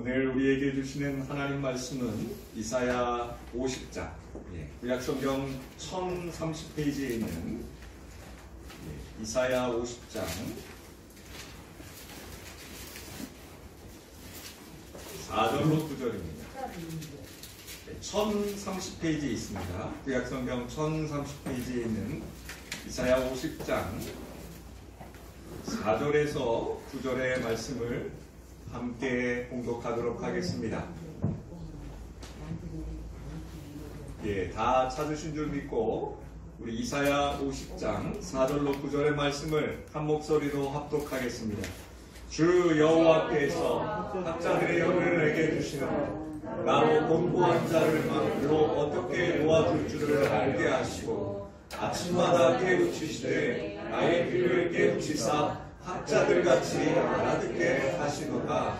오늘 우리에게 주시는 하나님 말씀은 이사야 50장, 구약성경 1030페이지에 있는 이사야 50장 4절로 9절입니다. 1030페이지에 있습니다. 구약성경 1030페이지에 있는 이사야 50장 4절에서 9절의 말씀을 함께 봉독하도록 하겠습니다. 다 찾으신 줄 믿고 우리 이사야 50장 4절로 9절의 말씀을 한 목소리로 합독하겠습니다. 주 여호와께서 학자들의 영을 내게 주시노 나로 곤고한 자를 막으로 어떻게 도와줄 줄을 알게 하시고 아침마다 깨우치시되 나의 귀를 깨우치사 학자들같이 알아듣게 하시도다.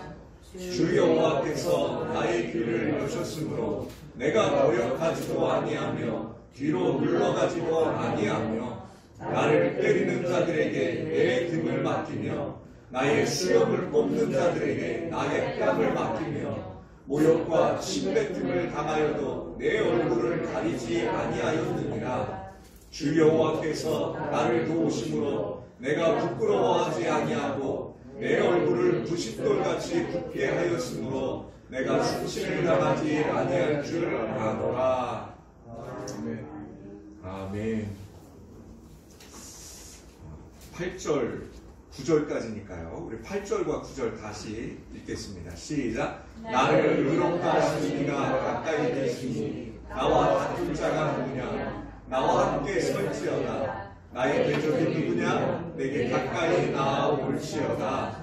주 여호와께서 나의 귀를 여셨으므로 내가 거역하지도 아니하며 뒤로 물러가지도 아니하며 나를 때리는 자들에게 내 등을 맡기며 나의 수염을 뽑는 자들에게 나의 뺨을 맡기며 모욕과 침뱉음을 당하여도 내 얼굴을 가리지 아니하였느니라. 주 여호와께서 나를 도우심으로 내가 부끄러워하지 아니하고 내 얼굴을 부싯돌같이 굳게 하였으므로 내가 수치를 당하지 아니할 줄 아노라. 아멘. 아멘. 8절 9절까지니까요. 우리 8절과 9절 다시 읽겠습니다. 시작. 나를 의롭다 하시는 이가 가까이 계시니 나와 다툴 자가 누구냐. 나와 함께 설지어다. 나의 대적이 누구냐? 내게 가까이 나아올지어다.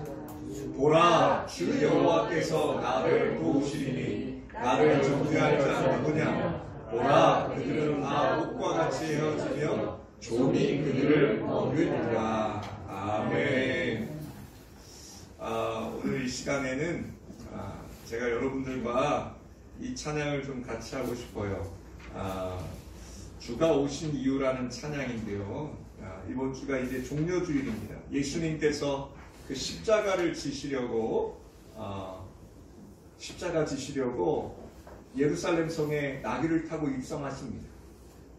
보라, 주 여호와께서 나를 도우시리니 나를 정죄할 자 누구냐? 보라, 그들은 다 옷과 같이 헤어지며 종이 그들을 먹으리라. 아멘. 오늘 이 시간에는 제가 여러분들과 이 찬양을 좀 같이 하고 싶어요. 주가 오신 이유라는 찬양인데요. 이번 주가 이제 종려주일입니다. 예수님께서 그 십자가를 지시려고 예루살렘 성에 나귀를 타고 입성하십니다.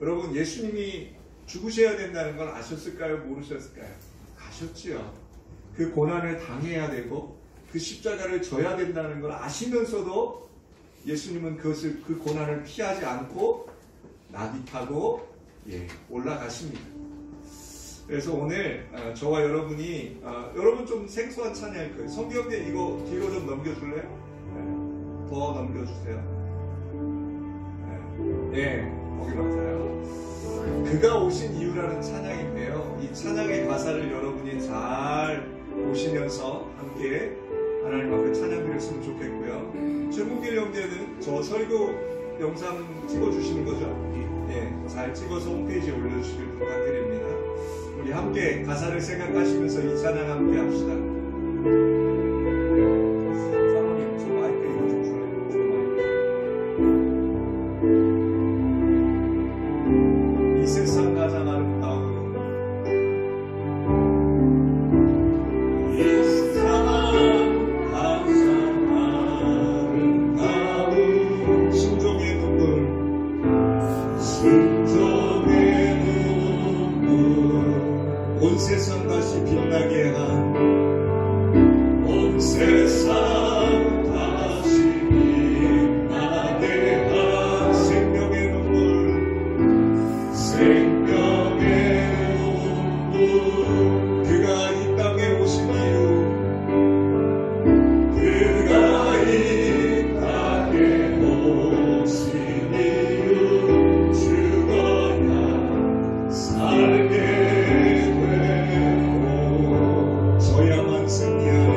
여러분, 예수님이 죽으셔야 된다는 걸 아셨을까요? 모르셨을까요? 아셨지요. 그 고난을 당해야 되고 그 십자가를 져야 된다는 걸 아시면서도 예수님은 그 고난을 피하지 않고 나귀 타고 올라가십니다. 그래서 오늘 저와 여러분이 여러분 좀 생소한 찬양일 거예요. 성경에 이거 뒤로 좀 넘겨줄래요? 더 넘겨주세요. 거기 맞아요. 그가 오신 이유라는 찬양인데요. 이 찬양의 가사를 여러분이 잘 보시면서 함께 하나님 앞에 찬양 드렸으면 좋겠고요. 최문길 형제는 저 설교 영상 찍어주시는 거죠? 잘 찍어서 홈페이지에 올려주시길 부탁드립니다. 우리 함께 가사를 생각하시면서 이 찬양 함께 합시다. 사모님, 저 마이크 이거 좀 줄여요. 저 마이크. 이 세상 가장 아름다운 온 세상 다시 빛나게 한 온 세상 다시 빛나게 한 생명의 눈물 그가 이 땅에 오신 이유 그가 이 땅에 오신 이유 죽어야 살게 저야만 승리하네.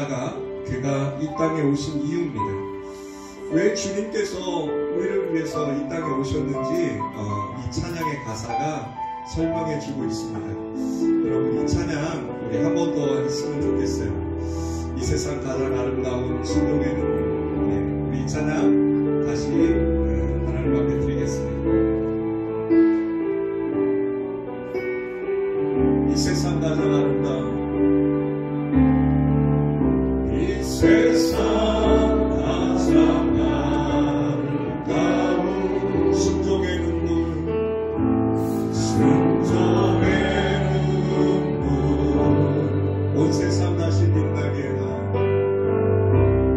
가사가 그가 이 땅에 오신 이유입니다. 왜 주님께서 우리를 위해서 이 땅에 오셨는지 이 찬양의 가사가 설명해 주고 있습니다. 여러분, 이 찬양 우리 한 번 더 했으면 좋겠어요. 이 세상 가장 아름다운 순종에는 우리 이 찬양 다시 하나님 앞에 드리겠습니다. 이 세상 가장 아름다운 이 세상 가장 아름다운 순종의 눈물 온 세상 다시 빛나게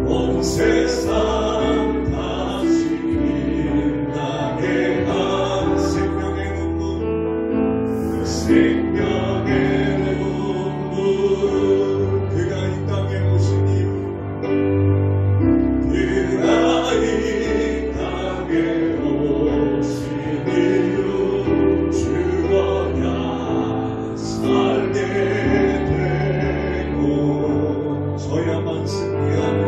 온 세상 다시 빛나게 한 생명의 눈물 그 생명의 눈물 그가 이 땅에 오신 이유 그가 이 땅에 오신 이유 죽어야 살게 저야만 승리하는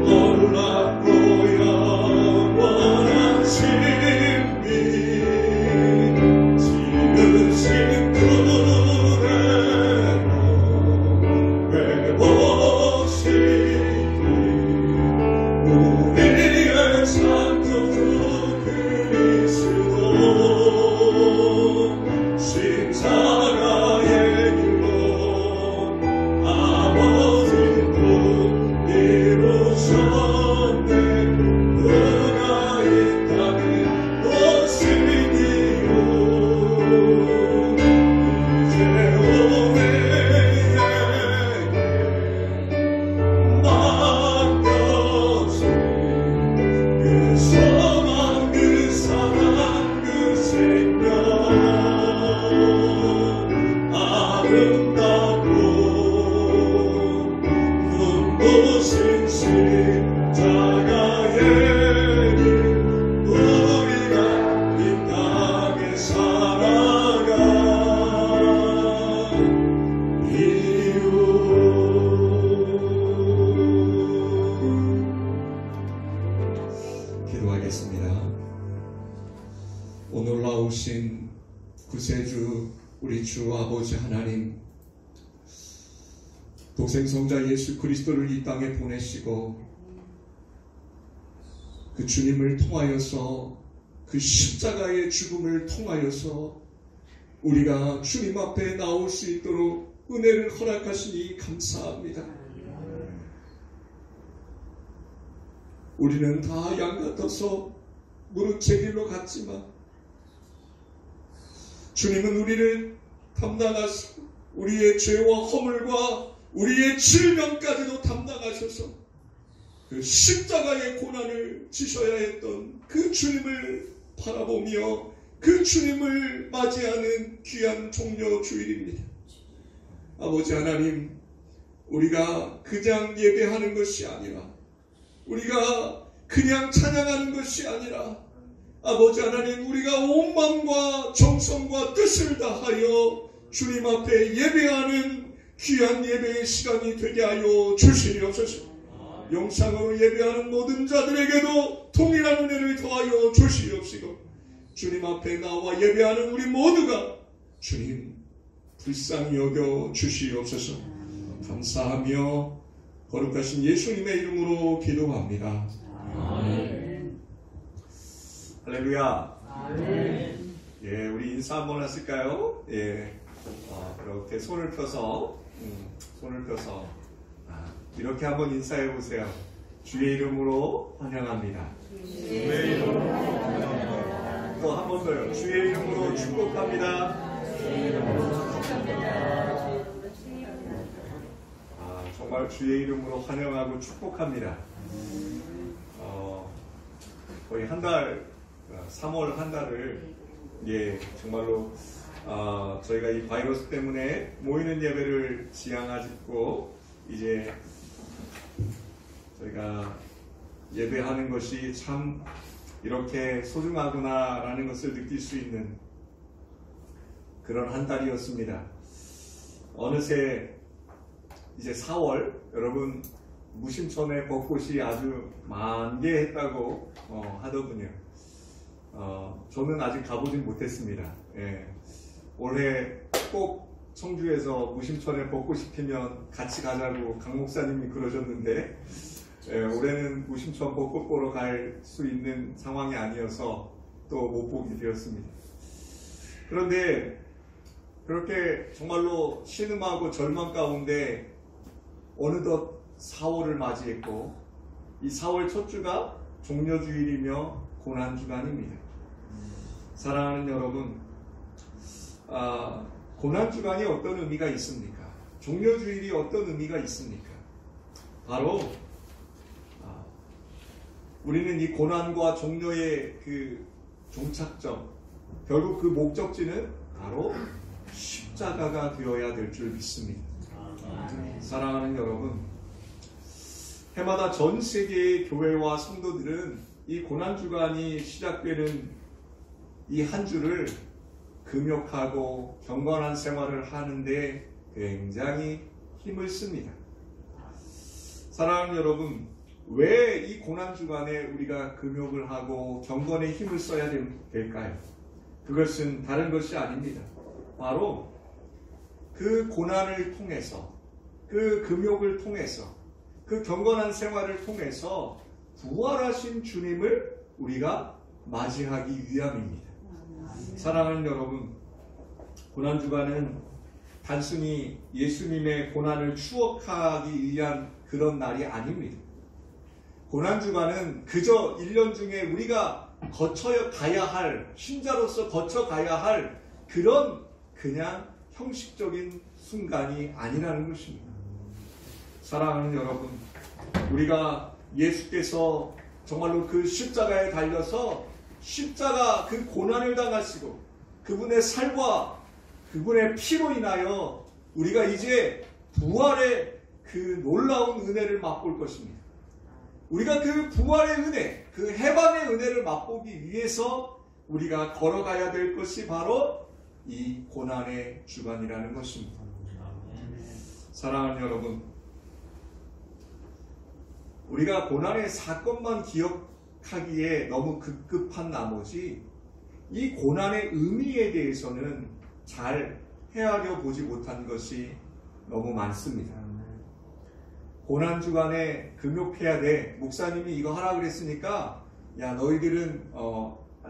놀랍고 영원한 신비 지으신 그대로 배우시니 우리의 창조주 그리스도 십자가의 길로 아버지도 이루셨네 그가 이 땅에 오신 이유 이제 우리에게 맡겨진 그 소망 그 사랑 그 생명 아름답고 눈부신 십자가의 길 우리가 이 땅에 살아간 이유 기도하겠습니다. 오늘 나오신 구세주 우리 주 아버지 하나님 독생성자 예수 그리스도를 이 땅에 보내시고 그 주님을 통하여서 그 십자가의 죽음을 통하여서 우리가 주님 앞에 나올 수 있도록 은혜를 허락하시니 감사합니다. 우리는 다 양 같아서 무릇 제 길로 갔지만 주님은 우리를 담당하시고 우리의 죄와 허물과 우리의 질병까지도 담당하셔서 그 십자가의 고난을 지셔야 했던 그 주님을 바라보며 그 주님을 맞이하는 귀한 종려 주일입니다. 아버지 하나님, 우리가 그냥 예배하는 것이 아니라 우리가 그냥 찬양하는 것이 아니라 아버지 하나님, 우리가 온 마음과 정성과 뜻을 다하여 주님 앞에 예배하는 귀한 예배의 시간이 되게 하여 주시옵소서. 영상으로 예배하는 모든 자들에게도 동일한 은혜를 더하여 주시옵시고 주님 앞에 나와 예배하는 우리 모두가 주님 불쌍히 여겨 주시옵소서. 감사하며 거룩하신 예수님의 이름으로 기도합니다. 아멘. 할렐루야. 아멘. 예, 우리 인사 한번 하실까요? 예, 이렇게 손을 펴서 이렇게 한번 인사해 보세요. 주의 이름으로 환영합니다. 주의 이름으로 환영합니다. 또 한 번 더요. 주의 이름으로 축복합니다. 주의 이름으로 축복합니다. 정말 주의 이름으로 환영하고 축복합니다. 거의 한 달, 3월 한 달을 정말로 저희가 이 바이러스 때문에 모이는 예배를 지양하고 이제 저희가 예배하는 것이 참 이렇게 소중하구나라는 것을 느낄 수 있는 그런 한 달이었습니다. 어느새 이제 4월, 여러분 무심천의 벚꽃이 아주 만개했다고 하더군요. 저는 아직 가보진 못했습니다. 예. 올해 꼭 청주에서 무심천에 벚꽃이 피면 같이 가자고 강 목사님이 그러셨는데, 예, 올해는 무심천 벚꽃 보러 갈 수 있는 상황이 아니어서 또 못 보게 되었습니다. 그런데 그렇게 정말로 신음하고 절망 가운데 어느덧 4월을 맞이했고, 이 4월 첫 주가 종려주일이며 고난주간입니다. 사랑하는 여러분, 고난주간이 어떤 의미가 있습니까? 종려주일이 어떤 의미가 있습니까? 바로 우리는 이 고난과 종려의 그 종착점, 결국 그 목적지는 바로 십자가가 되어야 될 줄 믿습니다. 사랑하는 여러분, 해마다 전 세계의 교회와 성도들은 이 고난주간이 시작되는 이 한 주를 금욕하고 경건한 생활을 하는데 굉장히 힘을 씁니다. 사랑하는 여러분, 왜 이 고난주간에 우리가 금욕을 하고 경건에 힘을 써야 될까요? 그것은 다른 것이 아닙니다. 바로 그 고난을 통해서, 그 금욕을 통해서, 그 경건한 생활을 통해서 부활하신 주님을 우리가 맞이하기 위함입니다. 사랑하는 여러분, 고난주간은 단순히 예수님의 고난을 추억하기 위한 그런 날이 아닙니다. 고난주간은 그저 1년 중에 우리가 거쳐가야 할, 신자로서 거쳐가야 할 그냥 형식적인 순간이 아니라는 것입니다. 사랑하는 여러분, 우리가 예수께서 정말로 그 십자가에 달려서 십자가 그 고난을 당하시고 그분의 살과 그분의 피로 인하여 우리가 이제 부활의 그 놀라운 은혜를 맛볼 것입니다. 우리가 그 부활의 은혜, 그 해방의 은혜를 맛보기 위해서 우리가 걸어가야 될 것이 바로 이 고난의 주간이라는 것입니다. 사랑하는 여러분, 우리가 고난의 사건만 기억하기에 너무 급급한 나머지 이 고난의 의미에 대해서는 잘 헤아려 보지 못한 것이 너무 많습니다. 고난주간에 금욕해야 돼. 목사님이 이거 하라 그랬으니까 야, 너희들은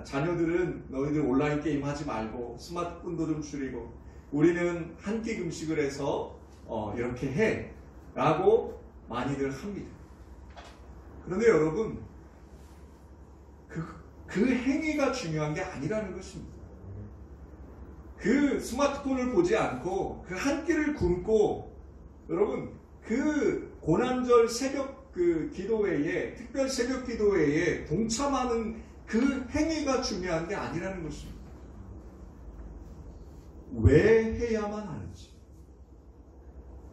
자녀들은 너희들 온라인 게임 하지 말고 스마트폰도 좀 줄이고 우리는 한 끼 금식을 해서 이렇게 해 라고 많이들 합니다. 그런데 여러분, 그 행위가 중요한 게 아니라는 것입니다. 그 스마트폰을 보지 않고 그 한 끼를 굶고, 여러분, 그 고난절 새벽 그 기도회에, 특별 새벽 기도회에 동참하는 그 행위가 중요한 게 아니라는 것입니다. 왜 해야만 하는지,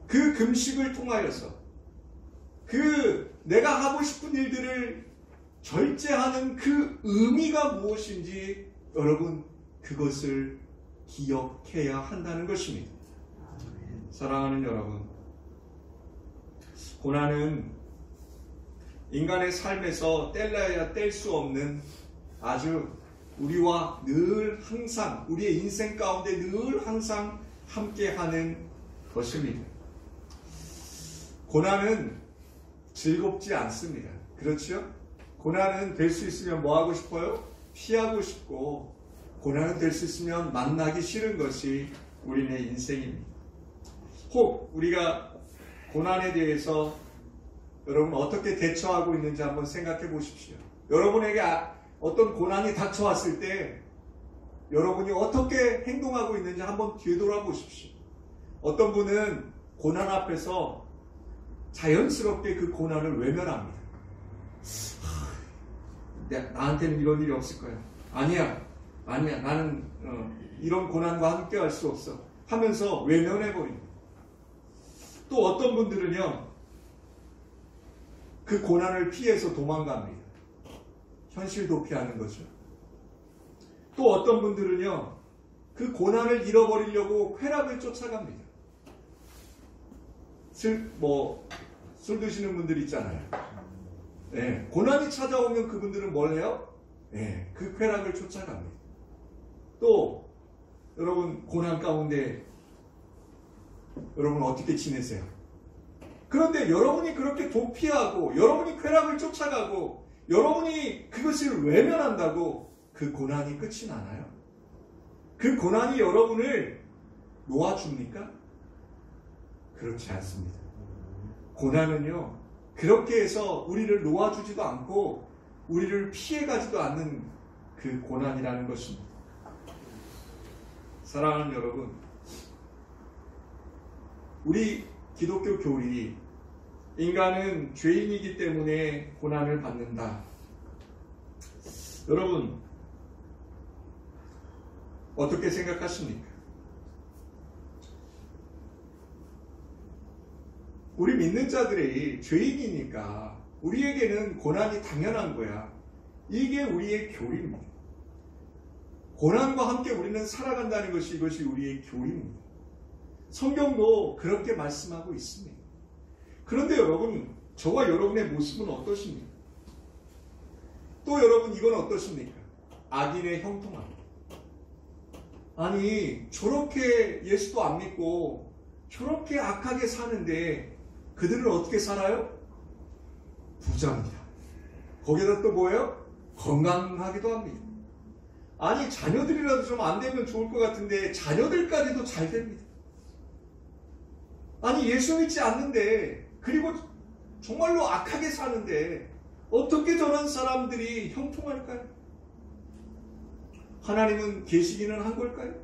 그 금식을 통하여서 내가 하고 싶은 일들을 절제하는 그 의미가 무엇인지 여러분, 그것을 기억해야 한다는 것입니다. 사랑하는 여러분, 고난은 인간의 삶에서 뗄래야 뗄 수 없는 아주 우리와 늘 항상, 우리의 인생 가운데 늘 항상 함께하는 것입니다. 고난은 즐겁지 않습니다. 그렇죠? 고난은 될 수 있으면 뭐 하고 싶어요? 피하고 싶고, 고난은 될 수 있으면 만나기 싫은 것이 우리의 인생입니다. 혹 우리가 고난에 대해서 여러분 어떻게 대처하고 있는지 한번 생각해 보십시오. 여러분에게 어떤 고난이 닥쳐왔을 때 여러분이 어떻게 행동하고 있는지 한번 뒤돌아보십시오. 어떤 분은 고난 앞에서 자연스럽게 그 고난을 외면합니다. 나한테는 이런 일이 없을 거야. 아니야, 나는 이런 고난과 함께 할 수 없어 하면서 외면해버립니다. 또 어떤 분들은요, 그 고난을 피해서 도망갑니다. 현실 도피하는 거죠. 또 어떤 분들은요, 그 고난을 잃어버리려고 쾌락을 쫓아갑니다. 술 드시는 분들 있잖아요. 네, 고난이 찾아오면 그분들은 뭘 해요? 네, 그 쾌락을 쫓아갑니다. 또 여러분 고난 가운데 여러분 어떻게 지내세요? 그런데 여러분이 그렇게 도피하고 여러분이 쾌락을 쫓아가고 여러분이 그것을 외면한다고 그 고난이 끝이 나나요? 그 고난이 여러분을 놓아줍니까? 그렇지 않습니다. 고난은요, 그렇게 해서 우리를 놓아주지도 않고 우리를 피해가지도 않는 그 고난이라는 것입니다. 사랑하는 여러분, 우리 기독교 교리, 인간은 죄인이기 때문에 고난을 받는다. 여러분, 어떻게 생각하십니까? 우리 믿는 자들이 죄인이니까 우리에게는 고난이 당연한 거야. 이게 우리의 교리입니다. 고난과 함께 우리는 살아간다는 것이 이것이 우리의 교리입니다. 성경도 그렇게 말씀하고 있습니다. 그런데 여러분, 저와 여러분의 모습은 어떠십니까? 또 여러분, 이건 어떠십니까? 악인의 형통함. 아니, 저렇게 예수도 안 믿고 저렇게 악하게 사는데 그들은 어떻게 살아요? 부자입니다. 거기다 또 뭐예요? 건강하기도 합니다. 아니, 자녀들이라도 좀 안 되면 좋을 것 같은데 자녀들까지도 잘 됩니다. 아니, 예수 믿지 않는데, 그리고 정말로 악하게 사는데 어떻게 저런 사람들이 형통할까요? 하나님은 계시기는 한 걸까요?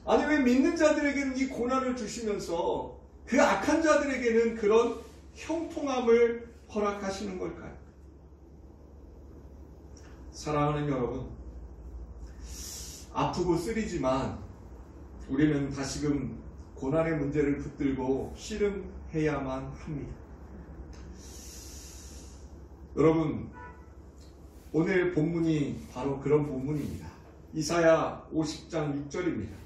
아니, 왜 믿는 자들에게는 이 고난을 주시면서 그 악한 자들에게는 그런 형통함을 허락하시는 걸까요? 사랑하는 여러분, 아프고 쓰리지만 우리는 다시금 고난의 문제를 붙들고 씨름해야만 합니다. 여러분, 오늘 본문이 바로 그런 본문입니다. 이사야 50장 6절입니다.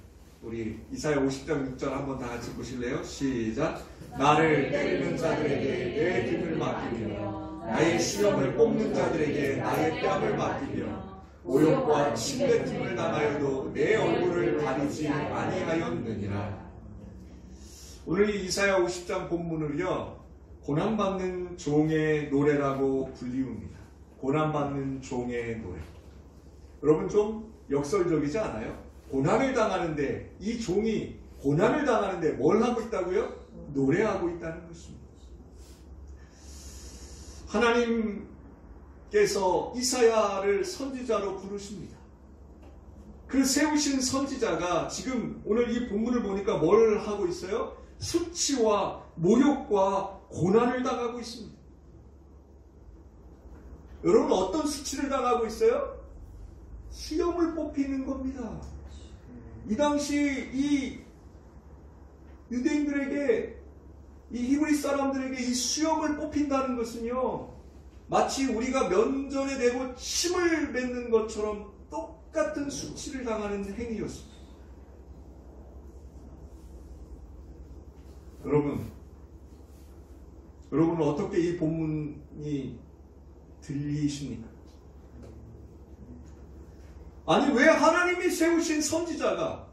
우리 이사야 50장 6절 한번 다 같이 보실래요? 시작! 나를 때리는 자들에게 내 등을 맡기며 나의 시험을 뽑는 자들에게 나의 뺨을 맡기며 모욕과 침뱉음을 당하여도 내 얼굴을 가리지 아니하였느니라. 오늘 이 이사야 50장 본문을요, 고난받는 종의 노래라고 불리웁니다. 고난받는 종의 노래. 여러분, 좀 역설적이지 않아요? 고난을 당하는데, 이 종이 고난을 당하는데 뭘 하고 있다고요? 노래하고 있다는 것입니다. 하나님께서 이사야를 선지자로 부르십니다. 그 세우신 선지자가 지금 오늘 이 본문을 보니까 뭘 하고 있어요? 수치와 모욕과 고난을 당하고 있습니다. 여러분, 어떤 수치를 당하고 있어요? 시험을 뽑히는 겁니다. 이 당시 이 유대인들에게, 이 히브리 사람들에게 이 시험을 뽑힌다는 것은요, 마치 우리가 면전에 대고 침을 뱉는 것처럼 똑같은 수치를 당하는 행위였습니다. 여러분은 어떻게 이 본문이 들리십니까? 아니, 왜 하나님이 세우신 선지자가,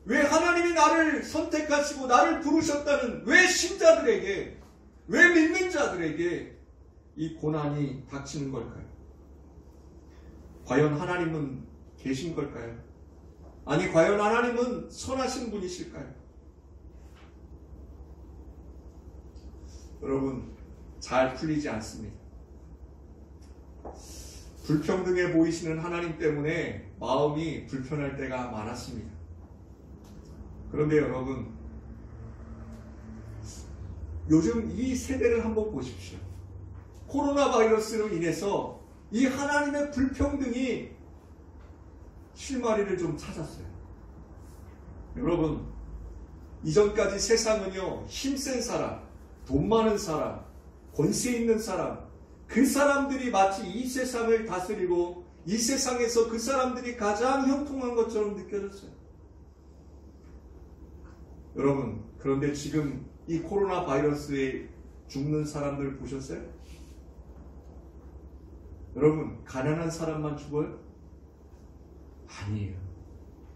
왜 하나님이 나를 선택하시고 나를 부르셨다는 왜 신자들에게, 왜 믿는 자들에게 이 고난이 닥치는 걸까요? 과연 하나님은 계신 걸까요? 아니, 과연 하나님은 선하신 분이실까요? 여러분, 잘 풀리지 않습니다. 불평등해 보이시는 하나님 때문에 마음이 불편할 때가 많았습니다. 그런데 여러분, 요즘 이 세대를 한번 보십시오. 코로나 바이러스로 인해서 이 하나님의 불평등이 실마리를 좀 찾았어요. 여러분, 이전까지 세상은요, 힘센 사람, 돈 많은 사람, 권세 있는 사람, 그 사람들이 마치 이 세상을 다스리고 이 세상에서 그 사람들이 가장 형통한 것처럼 느껴졌어요. 여러분, 그런데 지금 이 코로나 바이러스에 죽는 사람들 보셨어요? 여러분, 가난한 사람만 죽어요? 아니에요.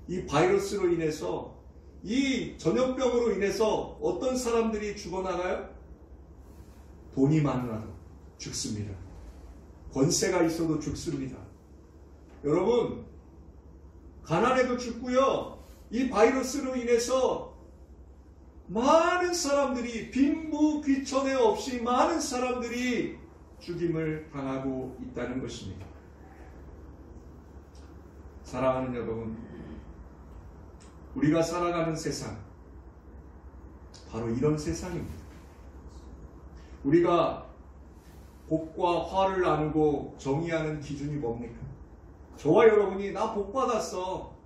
이 바이러스로 인해서, 이 전염병으로 인해서 어떤 사람들이 죽어나가요? 돈이 많아도 죽습니다. 권세가 있어도 죽습니다. 여러분, 가난해도 죽고요. 이 바이러스로 인해서 많은 사람들이 빈부귀천에 없이 많은 사람들이 죽임을 당하고 있다는 것입니다. 사랑하는 여러분, 우리가 살아가는 세상, 바로 이런 세상입니다. 우리가 복과 화를 나누고 정의하는 기준이 뭡니까? 저와 여러분이 나 복 받았어.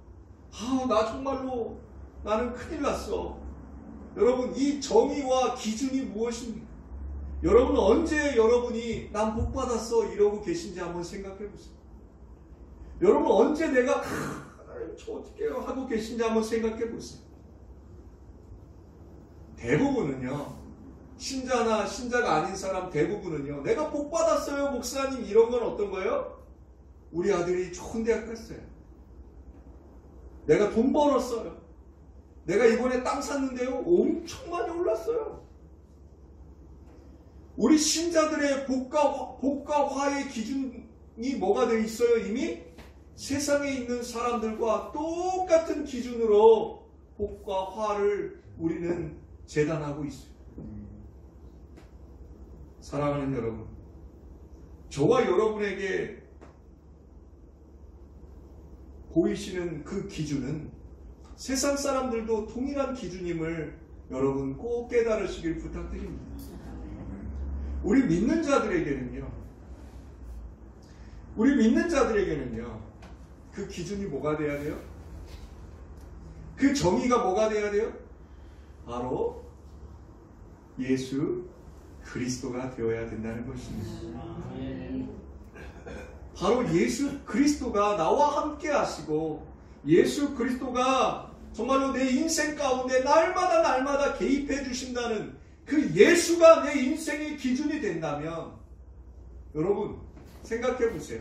나 정말로 나는 큰일 났어. 여러분, 이 정의와 기준이 무엇입니까? 여러분, 언제 여러분이 난 복 받았어 이러고 계신지 한번 생각해 보세요. 여러분, 언제 내가 저 어떻게 해요 하고 계신지 한번 생각해 보세요. 대부분은요, 신자나 신자가 아닌 사람 대부분은요, 내가 복 받았어요 목사님 이런 건 어떤 거예요? 우리 아들이 좋은 대학 갔어요. 내가 돈 벌었어요. 내가 이번에 땅 샀는데요, 엄청 많이 올랐어요. 우리 신자들의 복과 화의 기준이 뭐가 되어 있어요? 이미 세상에 있는 사람들과 똑같은 기준으로 복과 화를 우리는 재단하고 있어요. 사랑하는 여러분, 저와 여러분에게 보이시는 그 기준은 세상 사람들도 동일한 기준임을 여러분 꼭 깨달으시길 부탁드립니다. 우리 믿는 자들에게는요, 그 기준이 뭐가 돼야 돼요? 그 정의가 뭐가 돼야 돼요? 바로 예수 그리스도가 되어야 된다는 것입니다. 바로 예수 그리스도가 나와 함께 하시고, 예수 그리스도가 정말로 내 인생 가운데 날마다 개입해 주신다는 그 예수가 내 인생의 기준이 된다면, 여러분 생각해 보세요.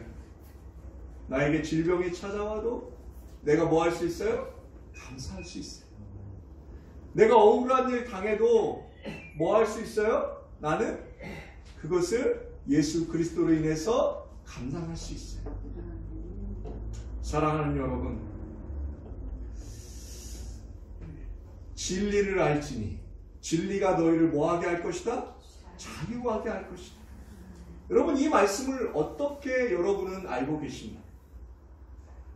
나에게 질병이 찾아와도 내가 뭐 할 수 있어요? 감사할 수 있어요. 내가 억울한 일 당해도 뭐 할 수 있어요? 나는 그것을 예수 그리스도로 인해서 감당할 수 있어요. 사랑하는 여러분, 진리를 알지니 진리가 너희를 뭐하게 할 것이다? 자유하게 할 것이다. 여러분, 이 말씀을 어떻게 여러분은 알고 계십니까?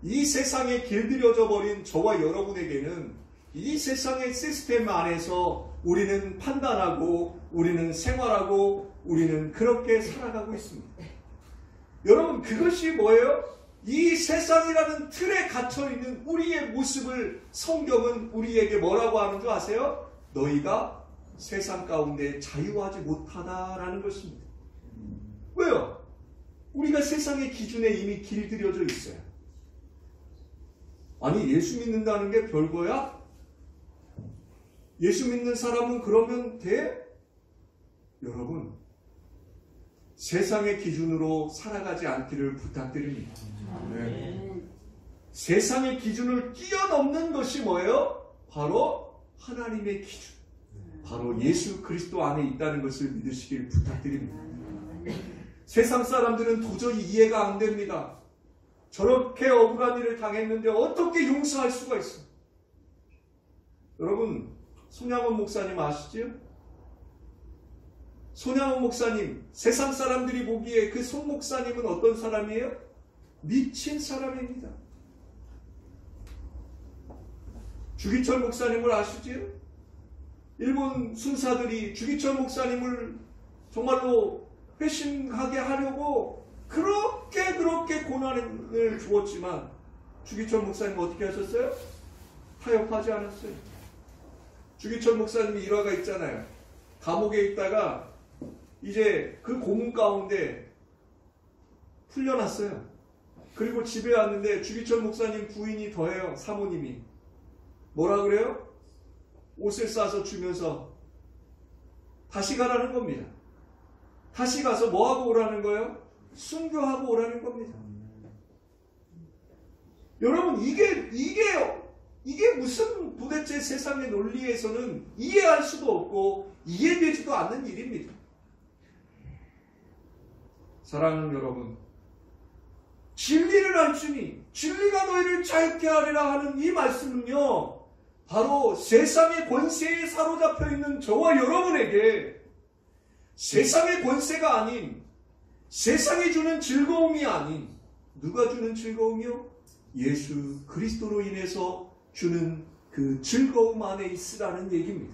이 세상에 길들여져 버린 저와 여러분에게는 이 세상의 시스템 안에서 우리는 판단하고 우리는 생활하고 우리는 그렇게 살아가고 있습니다. 여러분, 그것이 뭐예요? 이 세상이라는 틀에 갇혀있는 우리의 모습을 성경은 우리에게 뭐라고 하는 줄 아세요? 너희가 세상 가운데 자유하지 못하다라는 것입니다. 왜요? 우리가 세상의 기준에 이미 길들여져 있어요. 아니, 예수 믿는다는 게 별거야? 예수 믿는 사람은 그러면 돼? 여러분, 세상의 기준으로 살아가지 않기를 부탁드립니다. 네. 세상의 기준을 뛰어넘는 것이 뭐예요? 바로 하나님의 기준, 바로 예수 그리스도 안에 있다는 것을 믿으시길 부탁드립니다. 세상 사람들은 도저히 이해가 안 됩니다. 저렇게 억울한 일을 당했는데 어떻게 용서할 수가 있어요? 여러분, 손양원 목사님 아시죠? 손양원 목사님, 세상 사람들이 보기에 그 손 목사님은 어떤 사람이에요? 미친 사람입니다. 주기철 목사님을 아시죠? 일본 순사들이 주기철 목사님을 정말로 회심하게 하려고 그렇게 고난을 주었지만 주기철 목사님 어떻게 하셨어요? 타협하지 않았어요. 주기철 목사님이 일화가 있잖아요. 감옥에 있다가 이제 그 고문 가운데 풀려났어요. 그리고 집에 왔는데 주기철 목사님 부인이 더해요. 사모님이. 뭐라 그래요? 옷을 싸서 주면서 다시 가라는 겁니다. 다시 가서 뭐하고 오라는 거예요? 순교하고 오라는 겁니다. 여러분, 이게 무슨 도대체 세상의 논리에서는 이해할 수도 없고 이해되지도 않는 일입니다. 사랑하는 여러분, 진리를 알지니 진리가 너희를 자유케 하리라 하는 이 말씀은요, 바로 세상의 권세에 사로잡혀 있는 저와 여러분에게 세상의 권세가 아닌, 세상이 주는 즐거움이 아닌, 누가 주는 즐거움이요? 예수 그리스도로 인해서 주는 그 즐거움 안에 있으라는 얘기입니다.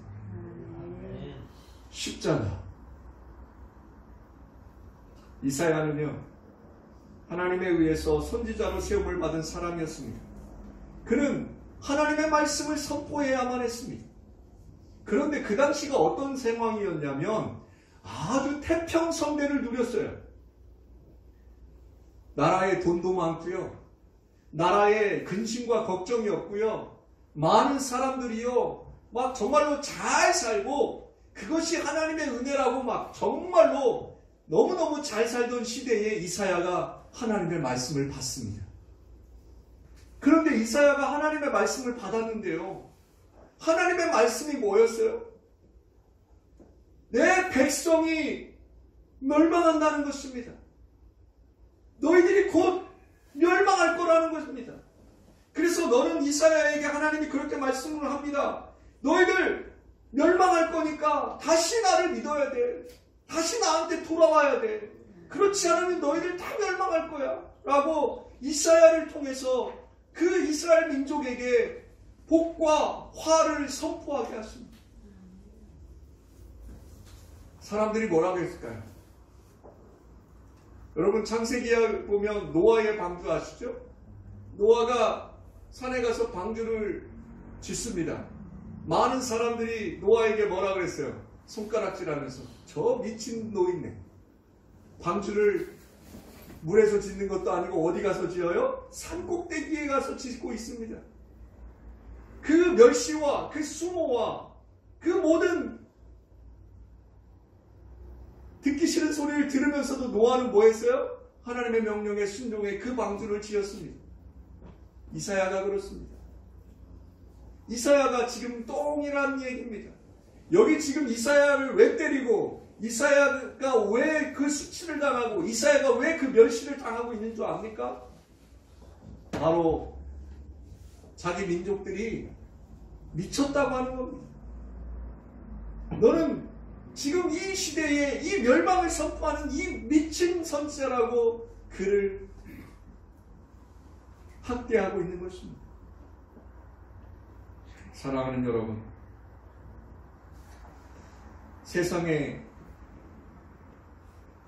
십자가. 이사야는요, 하나님에 의해서 선지자로 세움을 받은 사람이었습니다. 그는 하나님의 말씀을 선포해야만 했습니다. 그런데 그 당시가 어떤 상황이었냐면 아주 태평성대를 누렸어요. 나라에 돈도 많고요, 나라에 근심과 걱정이 없고요, 많은 사람들이요 막 정말로 잘 살고 그것이 하나님의 은혜라고 막 정말로 너무너무 잘 살던 시대에 이사야가 하나님의 말씀을 받습니다. 그런데 이사야가 하나님의 말씀을 받았는데요, 하나님의 말씀이 뭐였어요? 내 백성이 멸망한다는 것입니다. 너희들이 곧 멸망할 거라는 것입니다. 그래서 너는 이사야에게 하나님이 그렇게 말씀을 합니다. 너희들 멸망할 거니까 다시 나를 믿어야 돼. 다시 나한테 돌아와야 돼. 그렇지 않으면 너희들 다 멸망할 거야 라고 이사야를 통해서 그 이스라엘 민족에게 복과 화를 선포하게 하십니다. 사람들이 뭐라고 했을까요? 여러분, 창세기에 보면 노아의 방주 아시죠? 노아가 산에 가서 방주를 짓습니다. 많은 사람들이 노아에게 뭐라 그랬어요? 손가락질하면서 저 미친 노인네, 방주를 물에서 짓는 것도 아니고 어디 가서 지어요? 산 꼭대기에 가서 짓고 있습니다. 그 멸시와 그 수모와 그 모든 듣기 싫은 소리를 들으면서도 노아는 뭐 했어요? 하나님의 명령에 순종해 그 방주를 지었습니다. 이사야가 그렇습니다. 이사야가 지금 똥이라는 얘기입니다. 여기 지금 이사야를 왜 때리고, 이사야가 왜 그 수치를 당하고, 이사야가 왜 그 멸시를 당하고 있는 줄 압니까? 바로 자기 민족들이 미쳤다고 하는 겁니다. 너는 지금 이 시대에 이 멸망을 선포하는 이 미친 선지자라고 그를 학대하고 있는 것입니다. 사랑하는 여러분, 세상에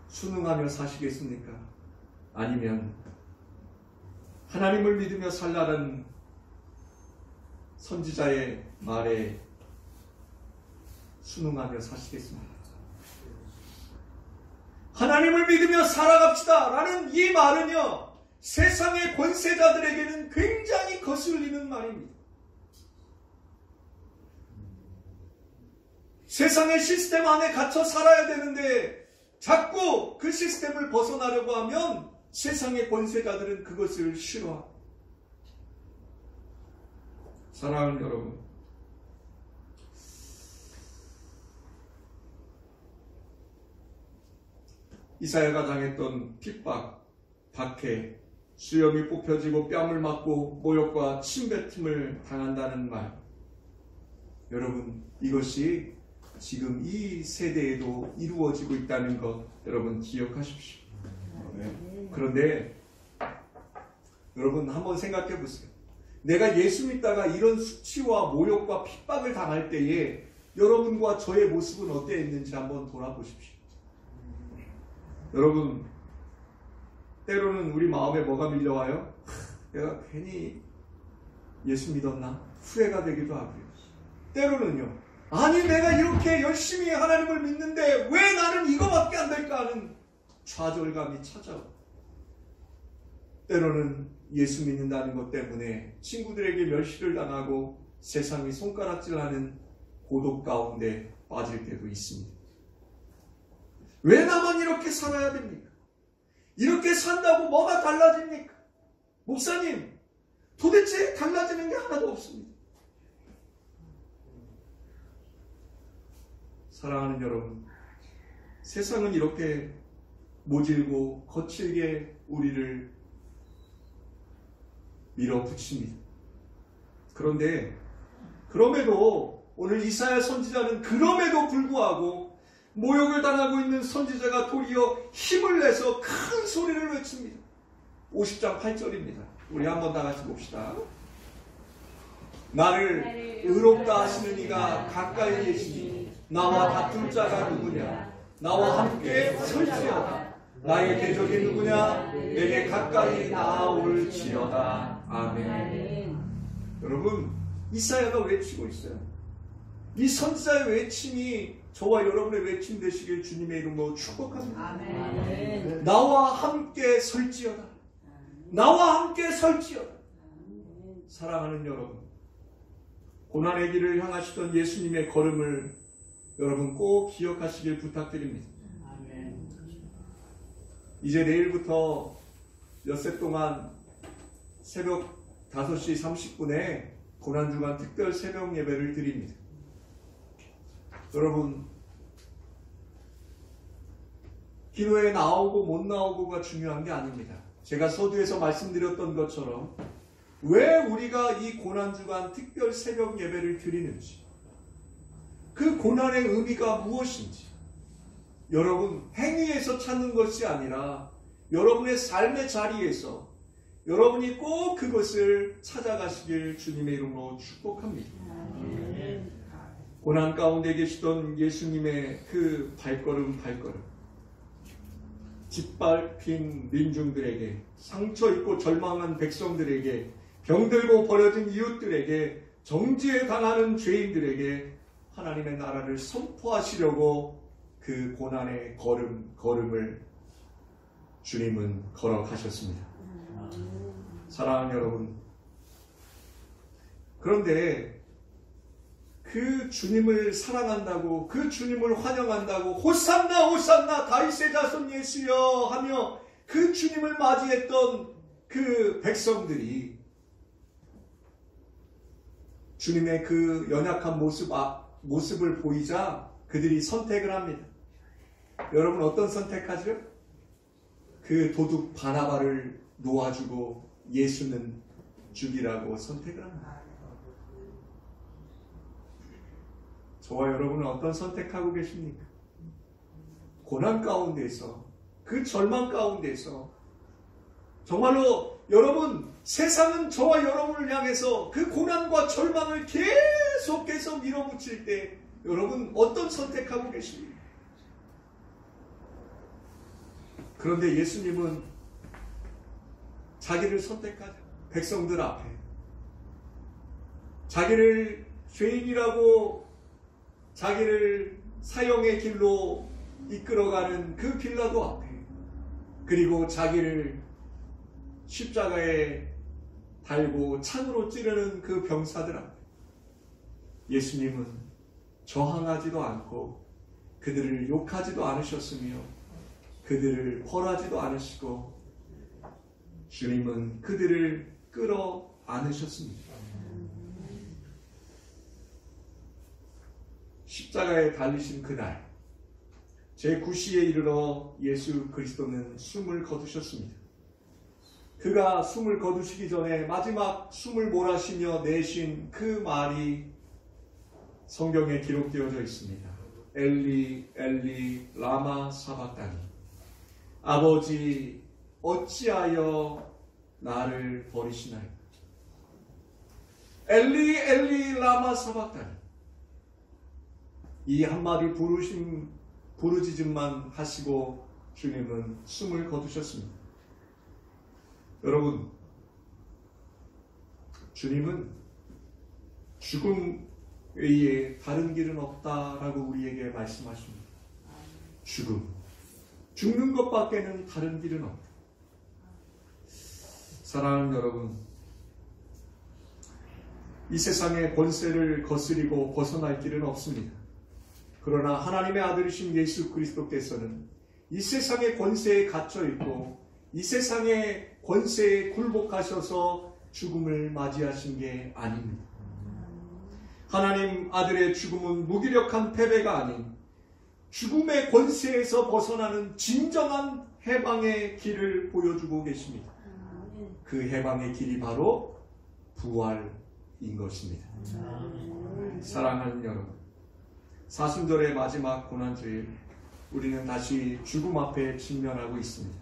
순응하며 사시겠습니까? 아니면 하나님을 믿으며 살라는 선지자의 말에 순응하며 사시겠습니까? 하나님을 믿으며 살아갑시다 라는 이 말은요, 세상의 권세자들에게는 굉장히 거슬리는 말입니다. 세상의 시스템 안에 갇혀 살아야 되는데 자꾸 그 시스템을 벗어나려고 하면 세상의 권세자들은 그것을 싫어합니다. 사랑하는 여러분, 이사야가 당했던 핍박, 박해, 수염이 뽑혀지고 뺨을 맞고 모욕과 침뱉음을 당한다는 말, 여러분, 이것이 지금 이 세대에도 이루어지고 있다는 것 여러분 기억하십시오. 네. 그런데 여러분 한번 생각해 보세요. 내가 예수 믿다가 이런 수치와 모욕과 핍박을 당할 때에 여러분과 저의 모습은 어땠는지 한번 돌아보십시오. 여러분, 때로는 우리 마음에 뭐가 밀려와요? 내가 괜히 예수 믿었나? 후회가 되기도 하고요. 때로는요, 아니 내가 이렇게 열심히 하나님을 믿는데 왜 나는 이거밖에 안 될까 하는 좌절감이 찾아오고, 때로는 예수 믿는다는 것 때문에 친구들에게 멸시를 당하고 세상이 손가락질하는 고독 가운데 빠질 때도 있습니다. 왜 나만 이렇게 살아야 됩니까? 이렇게 산다고 뭐가 달라집니까? 목사님, 도대체 달라지는 게 하나도 없습니다. 사랑하는 여러분, 세상은 이렇게 모질고 거칠게 우리를 밀어붙입니다. 그런데 그럼에도 오늘 이사야 선지자는 그럼에도 불구하고 모욕을 당하고 있는 선지자가 도리어 힘을 내서 큰 소리를 외칩니다. 50장 8절입니다. 우리 한번 다 같이 봅시다. 나를 의롭다 하시는 이가 가까이 계시니 나와 다툴 자가 누구냐? 나와 함께 설지어다. 나의 대적이 누구냐? 내게 가까이 나아올지어다. 아멘. 여러분, 이사야가 외치고 있어요. 이 선지자의 외침이 저와 여러분의 외침 되시길 주님의 이름으로 축복합니다. 아멘. 나와 함께 설지어다. 나와 함께 설지어다. 사랑하는 여러분, 고난의 길을 향하시던 예수님의 걸음을 여러분 꼭 기억하시길 부탁드립니다. 아멘. 이제 내일부터 엿새 동안 새벽 5시 30분에 고난주간 특별 새벽 예배를 드립니다. 여러분, 기도에 나오고 못 나오고가 중요한 게 아닙니다. 제가 서두에서 말씀드렸던 것처럼 왜 우리가 이 고난주간 특별 새벽 예배를 드리는지, 그 고난의 의미가 무엇인지 여러분 행위에서 찾는 것이 아니라 여러분의 삶의 자리에서 여러분이 꼭 그것을 찾아가시길 주님의 이름으로 축복합니다. 고난 가운데 계시던 예수님의 그 발걸음 짓밟힌 민중들에게, 상처 입고 절망한 백성들에게, 병들고 버려진 이웃들에게, 정죄에 당하는 죄인들에게 하나님의 나라를 선포하시려고 그 고난의 걸음을 주님은 걸어가셨습니다. 사랑하는 여러분, 그런데 그 주님을 사랑한다고, 그 주님을 환영한다고 호산나 호산나 다윗의 자손 예수여 하며 그 주님을 맞이했던 그 백성들이 주님의 그 연약한 모습을 보이자 그들이 선택을 합니다. 여러분 어떤 선택하죠? 그 도둑 바나바를 놓아주고 예수는 죽이라고 선택을 합니다. 저와 여러분은 어떤 선택하고 계십니까? 고난 가운데서, 그 절망 가운데서 정말로 여러분, 세상은 저와 여러분을 향해서 그 고난과 절망을 계속해서 밀어붙일 때 여러분 어떤 선택하고 계십니까? 그런데 예수님은 자기를 선택하자. 백성들 앞에 자기를 죄인이라고 자기를 사형의 길로 이끌어가는 그 빌라도 앞에, 그리고 자기를 십자가에 달고 창으로 찌르는 그 병사들 앞에 예수님은 저항하지도 않고 그들을 욕하지도 않으셨으며 그들을 벌하지도 않으시고 주님은 그들을 끌어 안으셨습니다. 십자가에 달리신 그날 제9시에 이르러 예수 그리스도는 숨을 거두셨습니다. 그가 숨을 거두시기 전에 마지막 숨을 몰아쉬며 내신 그 말이 성경에 기록되어져 있습니다. 엘리 엘리 라마 사박다니, 아버지 어찌하여 나를 버리시나이까. 엘리 엘리 라마 사박다니, 이 한마디 부르짖음만 하시고 주님은 숨을 거두셨습니다. 여러분, 주님은 죽음 외에 다른 길은 없다라고 우리에게 말씀하십니다. 죽는 것밖에는 다른 길은 없다. 사랑하는 여러분, 이 세상의 권세를 거스리고 벗어날 길은 없습니다. 그러나 하나님의 아들이신 예수 그리스도께서는 이 세상의 권세에 갇혀 있고 이 세상의 권세에 굴복하셔서 죽음을 맞이하신 게 아닙니다. 하나님 아들의 죽음은 무기력한 패배가 아닌 죽음의 권세에서 벗어나는 진정한 해방의 길을 보여주고 계십니다. 그 해방의 길이 바로 부활인 것입니다. 사랑하는 여러분, 사순절의 마지막 고난주일 우리는 다시 죽음 앞에 직면하고 있습니다.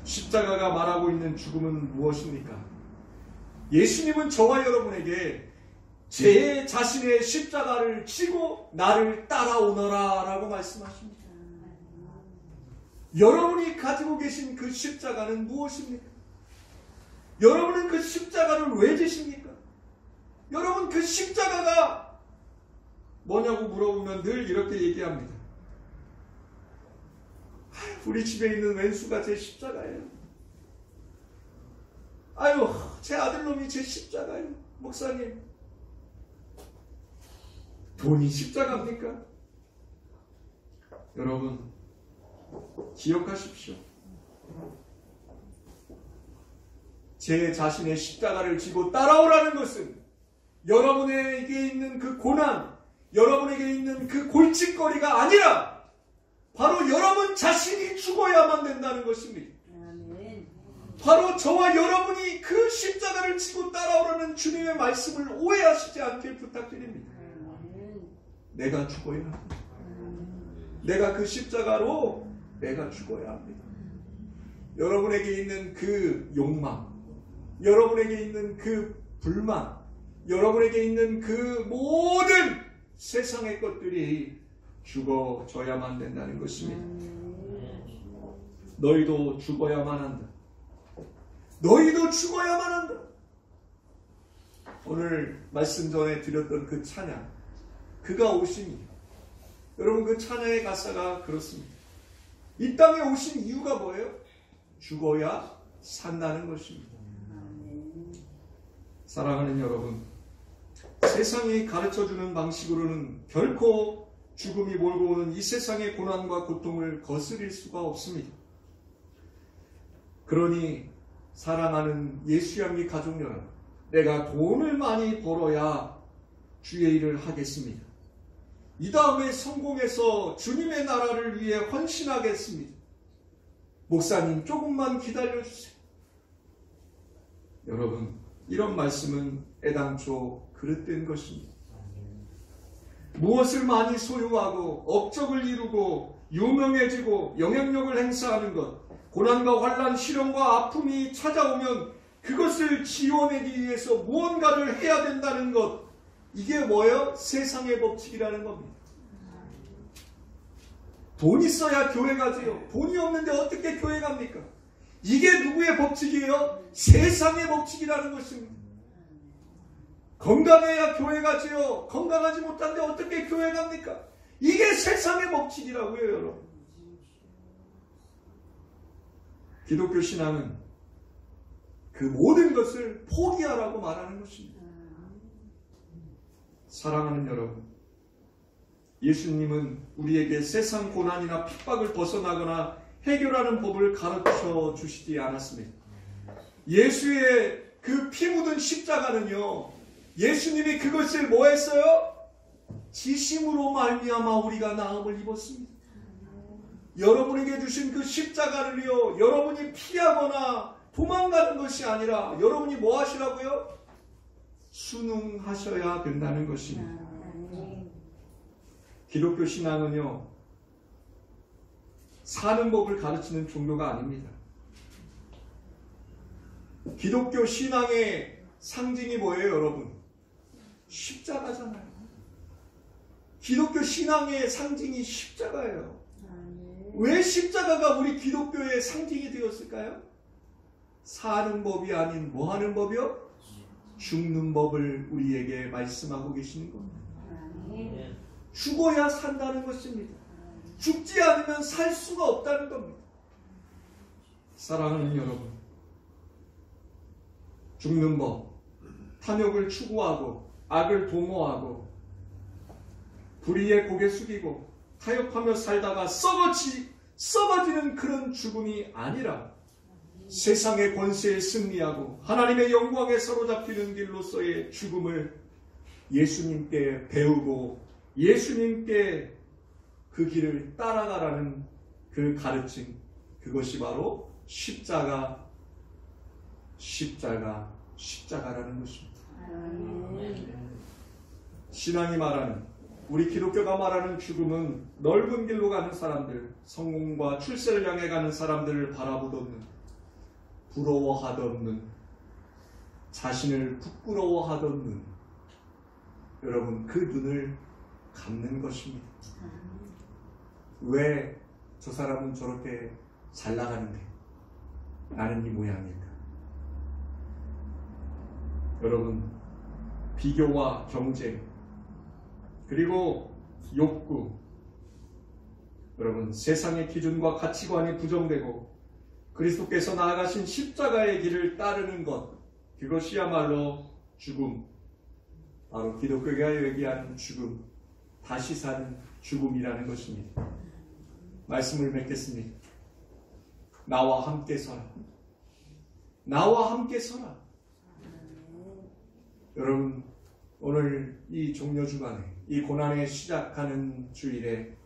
십자가가 말하고 있는 죽음은 무엇입니까? 예수님은 저와 여러분에게 제 자신의 십자가를 지고 나를 따라오너라 라고 말씀하십니다. 여러분이 가지고 계신 그 십자가는 무엇입니까? 여러분은 그 십자가를 왜 지십니까? 여러분 그 십자가가 뭐냐고 물어보면 늘 이렇게 얘기합니다. 우리 집에 있는 왼수가 제 십자가예요. 아유, 제 아들놈이 제 십자가예요. 목사님, 돈이 십자가입니까? 여러분, 기억하십시오. 제 자신의 십자가를 지고 따라오라는 것은 여러분에게 있는 그 고난, 여러분에게 있는 그 골칫거리가 아니라 바로 여러분 자신이 죽어야만 된다는 것입니다. 바로 저와 여러분이 그 십자가를 지고 따라오라는 주님의 말씀을 오해하시지 않길 부탁드립니다. 내가 죽어야 합니다. 내가 그 십자가로 내가 죽어야 합니다. 여러분에게 있는 그 욕망, 여러분에게 있는 그 불만, 여러분에게 있는 그 모든 세상의 것들이 죽어져야만 된다는 것입니다. 너희도 죽어야만 한다. 너희도 죽어야만 한다. 오늘 말씀 전에 드렸던 그 찬양, 그가 오시니, 여러분 그 찬양의 가사가 그렇습니다. 이 땅에 오신 이유가 뭐예요? 죽어야 산다는 것입니다. 사랑하는 여러분, 세상이 가르쳐주는 방식으로는 결코 죽음이 몰고 오는 이 세상의 고난과 고통을 거스릴 수가 없습니다. 그러니 사랑하는 예수양리 가족 여러분, 내가 돈을 많이 벌어야 주의 일을 하겠습니다. 이 다음에 성공해서 주님의 나라를 위해 헌신하겠습니다. 목사님, 조금만 기다려주세요. 여러분, 이런 말씀은 애당초 그릇된 것입니다. 무엇을 많이 소유하고 업적을 이루고 유명해지고 영향력을 행사하는 것, 고난과 환난, 시련과 아픔이 찾아오면 그것을 지원하기 위해서 무언가를 해야 된다는 것, 이게 뭐예요? 세상의 법칙이라는 겁니다. 돈 있어야 교회 가지요. 돈이 없는데 어떻게 교회 갑니까? 이게 누구의 법칙이에요? 세상의 법칙이라는 것입니다. 건강해야 교회 가지요. 건강하지 못한데 어떻게 교회 갑니까? 이게 세상의 법칙이라고요, 여러분. 기독교 신앙은 그 모든 것을 포기하라고 말하는 것입니다. 사랑하는 여러분, 예수님은 우리에게 세상 고난이나 핍박을 벗어나거나 해결하는 법을 가르쳐 주시지 않았습니다. 예수의 그 피 묻은 십자가는요, 예수님이 그것을 뭐 했어요? 지심으로 말미암아 우리가 나음을 입었습니다. 여러분에게 주신 그 십자가를요, 여러분이 피하거나 도망가는 것이 아니라 여러분이 뭐 하시라고요? 순응하셔야 된다는 것입니다. 기독교 신앙은요, 사는 법을 가르치는 종교가 아닙니다. 기독교 신앙의 상징이 뭐예요, 여러분? 십자가잖아요. 기독교 신앙의 상징이 십자가예요. 왜 십자가가 우리 기독교의 상징이 되었을까요? 사는 법이 아닌 뭐 하는 법이요? 죽는 법을 우리에게 말씀하고 계시는 겁니다. 죽어야 산다는 것입니다. 죽지 않으면 살 수가 없다는 겁니다. 사랑하는 여러분, 죽는 법, 탐욕을 추구하고 악을 도모하고 불의에 고개 숙이고 타협하며 살다가 썩어지는 그런 죽음이 아니라 세상의 권세에 승리하고 하나님의 영광에 사로잡히는 길로서의 죽음을 예수님께 배우고 예수님께 그 길을 따라가라는 그 가르침, 그것이 바로 십자가라는 것입니다. 신앙이 말하는, 우리 기독교가 말하는 죽음은 넓은 길로 가는 사람들, 성공과 출세를 향해 가는 사람들을 바라보던, 부러워하던, 자신을 부끄러워하던 눈, 여러분 그 눈을 감는 것입니다. 왜 저 사람은 저렇게 잘 나가는데 나는 이 모양일까? 여러분, 비교와 경쟁, 그리고 욕구, 여러분 세상의 기준과 가치관이 부정되고 그리스도께서 나아가신 십자가의 길을 따르는 것, 그것이야말로 죽음, 바로 기독교가 얘기하는 죽음, 다시 사는 죽음이라는 것입니다. 말씀을 맺겠습니다. 나와 함께 서라. 나와 함께 서라. 여러분, 오늘 이 종려주간에, 이 고난에 시작하는 주일에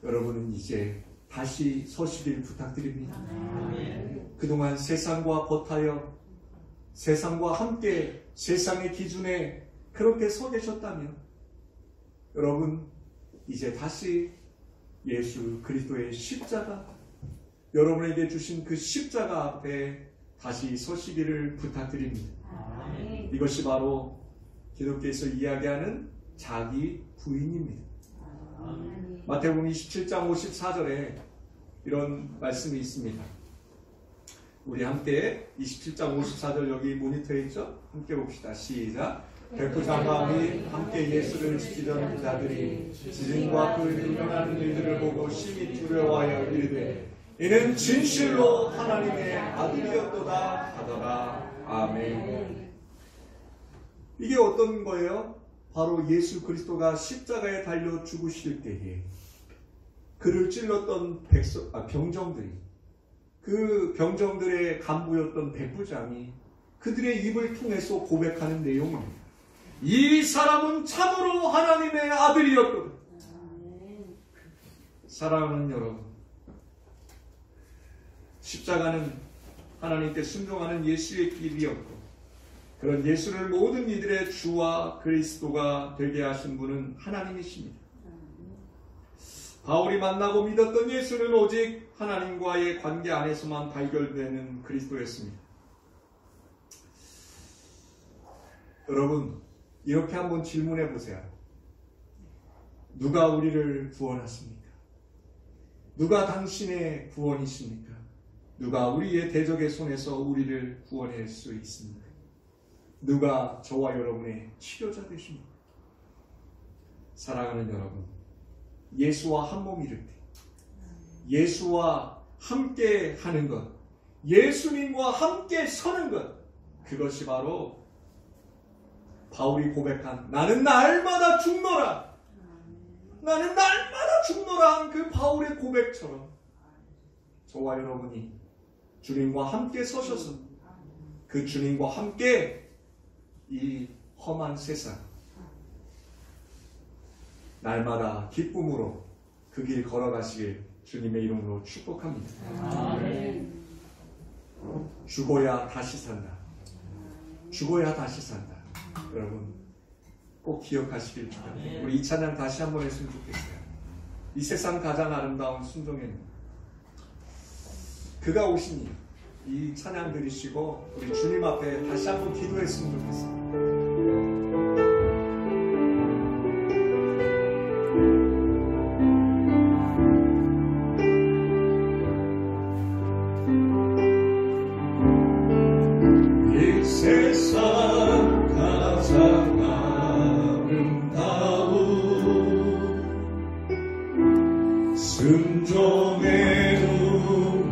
여러분은 이제 다시 서시길 부탁드립니다. 그동안 세상과 버타여 세상과 함께 세상의 기준에 그렇게 서 계셨다면 여러분 이제 다시 예수 그리스도의 십자가, 여러분에게 주신 그 십자가 앞에 다시 서시기를 부탁드립니다. 이것이 바로 기독교에서 이야기하는 자기 부인입니다. 마태복음 27장 54절에 이런 말씀이 있습니다. 우리 함께 27장 54절 여기 모니터에 있죠? 함께 봅시다. 시작. 백부장과 및 함께 예수를 지키던 자들이 지진과 그 일어나는 일들을 보고 심히 두려워하여 이르되 이는 진실로 하나님의 아들이었도다 하더라. 아멘. 이게 어떤 거예요? 바로 예수 그리스도가 십자가에 달려 죽으실 때에 그를 찔렀던 병정들이, 그 병정들의 간부였던 백부장이 그들의 입을 통해서 고백하는 내용입니다. 이 사람은 참으로 하나님의 아들이었거든. 사랑하는 여러분, 십자가는 하나님께 순종하는 예수의 길이었고, 그런 예수를 모든 이들의 주와 그리스도가 되게 하신 분은 하나님이십니다. 바울이 만나고 믿었던 예수는 오직 하나님과의 관계 안에서만 발견되는 그리스도였습니다. 여러분, 이렇게 한번 질문해 보세요. 누가 우리를 구원하십니까? 누가 당신의 구원이십니까? 누가 우리의 대적의 손에서 우리를 구원할 수 있습니까? 누가 저와 여러분의 치료자 되십니까? 사랑하는 여러분, 예수와 한 몸이 될 때, 예수와 함께 하는 것, 예수님과 함께 서는 것, 그것이 바로 바울이 고백한 나는 날마다 죽노라, 나는 날마다 죽노라 한 그 바울의 고백처럼 저와 여러분이 주님과 함께 서셔서 그 주님과 함께 이 험한 세상 날마다 기쁨으로 그 길 걸어가시길 주님의 이름으로 축복합니다. 아멘. 죽어야 다시 산다. 죽어야 다시 산다. 여러분 꼭 기억하시길 바랍니다. 우리 이 찬양 다시 한번 했으면 좋겠어요. 이 세상 가장 아름다운 순종에는 그가 오시니, 이 찬양 들으시고 우리 주님 앞에 다시 한번 기도했으면 좋겠습니다. 순종의 눈물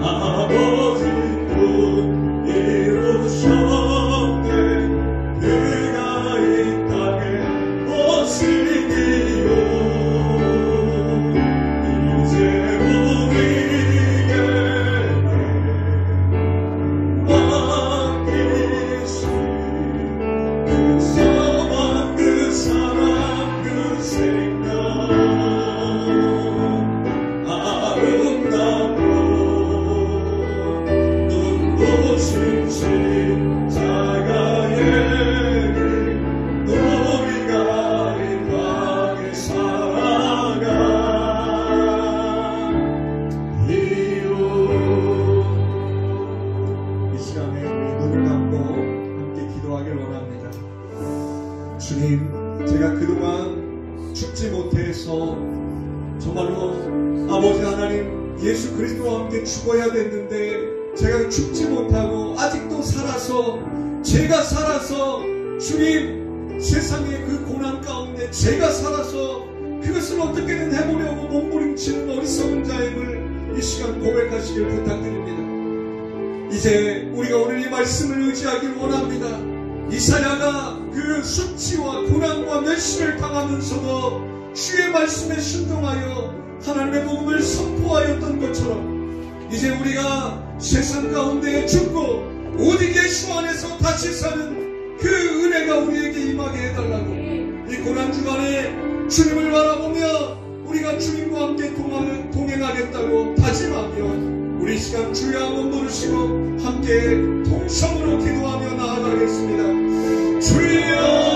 아버지 뜻 이루셨네. 그가 이 땅에 오시니요. 이제 우리에게 맡기신 그 소망, 그 사랑, 그 생각 아름답고 눈부신 십자가의 길 우리가 인하게 살아가 이유. 이 시간에 우리 눈을 감고 함께 기도하길 원합니다. 주님, 제가 그동안 죽지 못해서 정말로 아버지 하나님 예수 그리스도와 함께 죽어야 됐는데 제가 죽지 못하고 아직도 살아서, 제가 살아서 주님 세상의 그 고난 가운데 제가 살아서 그것을 어떻게든 해보려고 몸부림치는 어리석은 자임을 이 시간 고백하시길 부탁드립니다. 이제 우리가 오늘 이 말씀을 의지하길 원합니다. 이사야가 그 수치와 고난과 멸시를 당하면서도 주의 말씀에 순종하여 하나님의 복음을 선포하였던 것처럼 이제 우리가 세상 가운데 죽고 오직 예수 안에서 다시 사는 그 은혜가 우리에게 임하게 해달라고, 이 고난 주간에 주님을 바라보며 우리가 주님과 함께 동행하겠다고 다짐하며 우리 시간 주여 한번 부르시고 함께 통성으로 기도하며 나아가겠습니다. 주여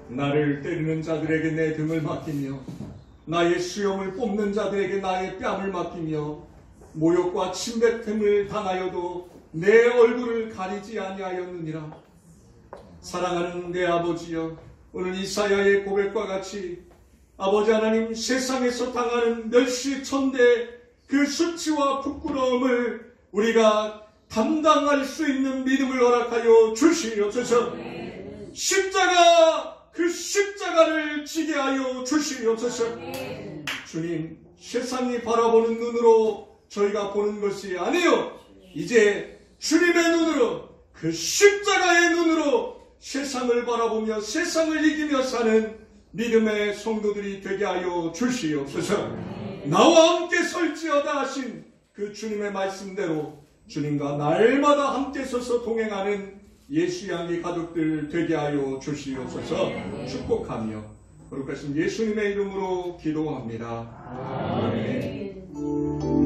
나를 때리는 자들에게 내 등을 맡기며 나의 수염을 뽑는 자들에게 나의 뺨을 맡기며 모욕과 침뱉음을 당하여도 내 얼굴을 가리지 아니하였느니라. 사랑하는 내 아버지여, 오늘 이사야의 고백과 같이 아버지 하나님, 세상에서 당하는 멸시 천대 그 수치와 부끄러움을 우리가 담당할 수 있는 믿음을 허락하여 주시옵소서. 십자가, 그 십자가를 지게 하여 주시옵소서. 주님, 세상이 바라보는 눈으로 저희가 보는 것이 아니요, 이제 주님의 눈으로, 그 십자가의 눈으로 세상을 바라보며 세상을 이기며 사는 믿음의 성도들이 되게 하여 주시옵소서. 나와 함께 설지어다 하신 그 주님의 말씀대로 주님과 날마다 함께 서서 동행하는 예수 양의 가족들 되게 하여 주시옵소서. 축복하며 거룩하신 예수님의 이름으로 기도합니다. 아멘.